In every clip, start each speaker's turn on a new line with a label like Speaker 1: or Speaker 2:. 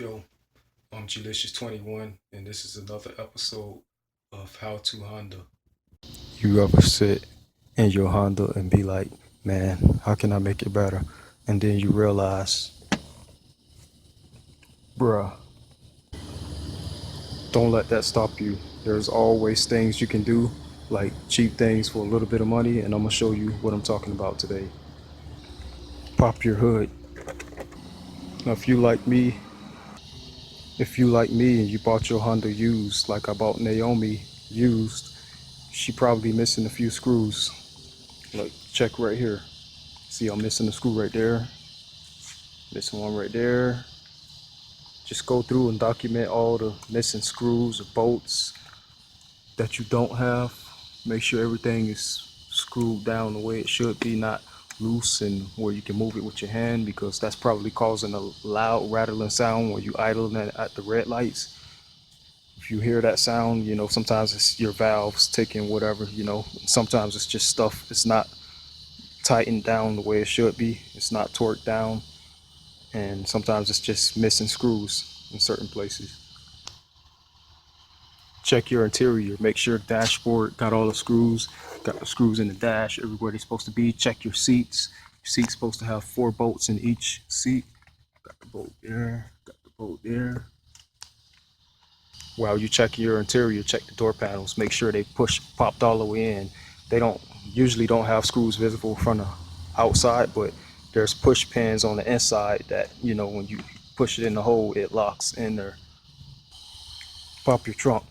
Speaker 1: Yo, I'm Glicious21, and this is another episode of How to Honda. You ever sit in your Honda and be like, man, how can I make it better? And then you realize, bruh, don't let that stop you. There's always things you can do, like cheap things for a little bit of money, and I'm gonna show you what I'm talking about today. Pop your hood. Now, if you like me and you bought your Honda used, like I bought Naomi used, she probably missing a few screws. Look, check right here. See, I'm missing a screw right there, missing one right there. Just go through and document all the missing screws or bolts that you don't have. Make sure everything is screwed down the way it should be, not loose and where you can move it with your hand, because that's probably causing a loud rattling sound when you idling at the red lights. If you hear that sound, sometimes it's your valves taking whatever, sometimes it's just stuff. It's not tightened down the way it should be. It's not torqued down, and sometimes it's just missing screws in certain places. Check your interior. Make sure the dashboard got all the screws. Got the screws in the dash everywhere they're supposed to be. Check your seats. Your seat's supposed to have 4 bolts in each seat. Got the bolt there. Got the bolt there. While you check your interior, check the door panels. Make sure they popped all the way in. They usually don't have screws visible from the outside, but there's push pins on the inside that, when you push it in the hole, it locks in there. Pop your trunk.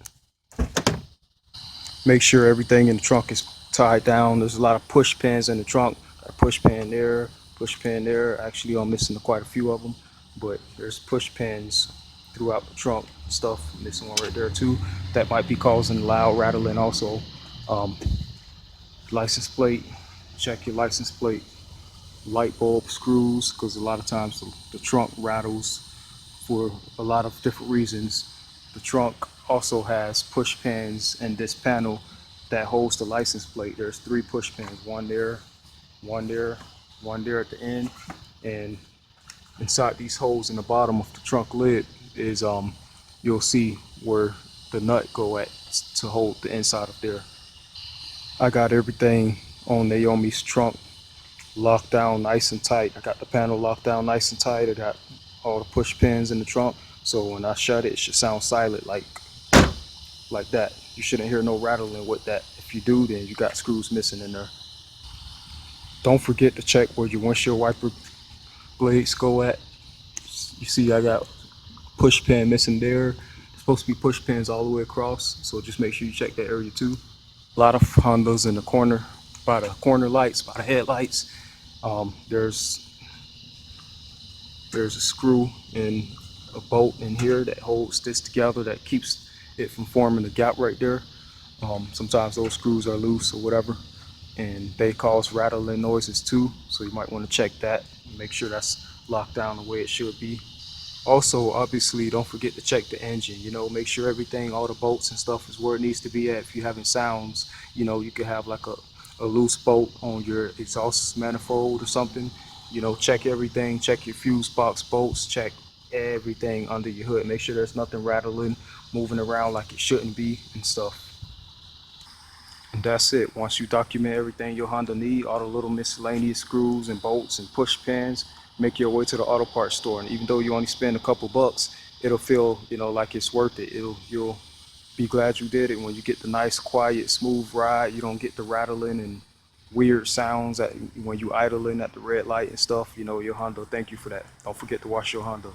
Speaker 1: Make sure everything in the trunk is tied down. There's a lot of push pins in the trunk. A push pin there, push pin there. Actually, I'm missing quite a few of them, but there's push pins throughout the trunk. Stuff, missing one right there too. That might be causing loud rattling also. License plate. Check your license plate. Light bulb screws, because a lot of times the trunk rattles for a lot of different reasons. The trunk also has push pins in this panel that holds the license plate. There's 3 push pins, one there, one there, one there at the end, and inside these holes in the bottom of the trunk lid is you'll see where the nut go at to hold the inside of there. I got everything on Naomi's trunk locked down nice and tight. I got the panel locked down nice and tight. I got all the push pins in the trunk, so when I shut it, it should sound silent, like that. You shouldn't hear no rattling with that. If you do, then you got screws missing in there. Don't forget to check where your windshield wiper blades go at. You see I got push pin missing there. It's supposed to be push pins all the way across, so just make sure you check that area too. A lot of Hondas in the corner, by the corner lights, by the headlights. There's a screw and a bolt in here that holds this together, that keeps it from forming the gap right there. Sometimes those screws are loose or whatever, and they cause rattling noises too, so you might want to check that and make sure that's locked down the way it should be. Also, obviously, don't forget to check the engine. Make sure everything, all the bolts and stuff is where it needs to be at. If you're having sounds, you could have like a loose bolt on your exhaust manifold or something. Check everything. Check your fuse box bolts. Check everything under your hood. Make sure there's nothing rattling, moving around like it shouldn't be and stuff. And that's it. Once you document everything your Honda need, all the little miscellaneous screws and bolts and push pins, make your way to the auto parts store. And even though you only spend a couple bucks, it'll feel, like it's worth it. You'll be glad you did it when you get the nice, quiet, smooth ride. You don't get the rattling and weird sounds when you idling at the red light and stuff. Your Honda will thank you for that. Don't forget to wash your Honda.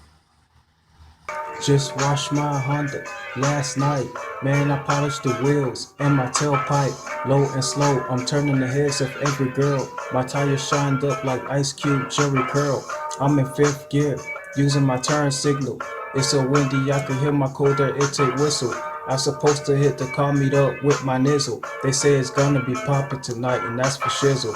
Speaker 2: Just washed my Honda last night. Man, I polished the wheels and my tailpipe. Low and slow, I'm turning the heads of every girl. My tires shined up like Ice Cube, Jerry Curl. I'm in 5th gear, using my turn signal. It's so windy, I can hear my cold air intake whistle. I'm supposed to hit the car meet up with my nizzle. They say it's gonna be poppin' tonight, and that's for shizzle.